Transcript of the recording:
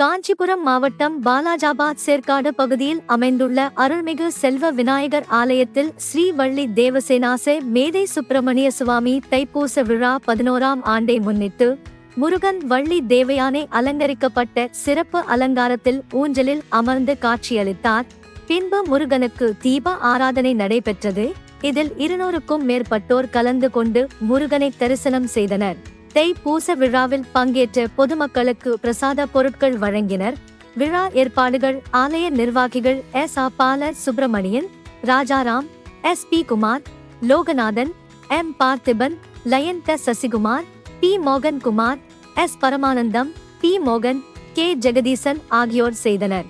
காஞ்சிபுரம் மாவட்டம் பாலாஜாபாத் சேர்க்காடு பகுதியில் அமைந்துள்ள அருள்மிகு செல்வ விநாயகர் ஆலயத்தில் ஸ்ரீ வள்ளி தேவசேனாசே மேதை சுப்பிரமணிய சுவாமி தைப்பூச விழா 11ஆம் ஆண்டை முன்னிட்டு முருகன் வள்ளி தேவயானை அலங்கரிக்கப்பட்ட சிறப்பு அலங்காரத்தில் ஊஞ்சலில் அமர்ந்து காட்சியளித்தார். பின்பு முருகனுக்கு தீப ஆராதனை நடைபெற்றது. இதில் 200க்கும் மேற்பட்டோர் கலந்து கொண்டு முருகனை தரிசனம் செய்தனர். தைப்பூச விழாவில் பங்கேற்ற பொதுமக்களுக்கு பிரசாத பொருட்கள் வழங்கினர். விழா ஏற்பாடுகள் ஆலய நிர்வாகிகள் S.A. Bala Subramanian, Rajaram, S.P. Kumar, Loganathan, M. Parthiban, lion T Sasikumar, P. மோகன் குமார், S. பரமானந்தம், P. மோகன், K. ஜெகதீசன் ஆகியோர் செய்தனர்.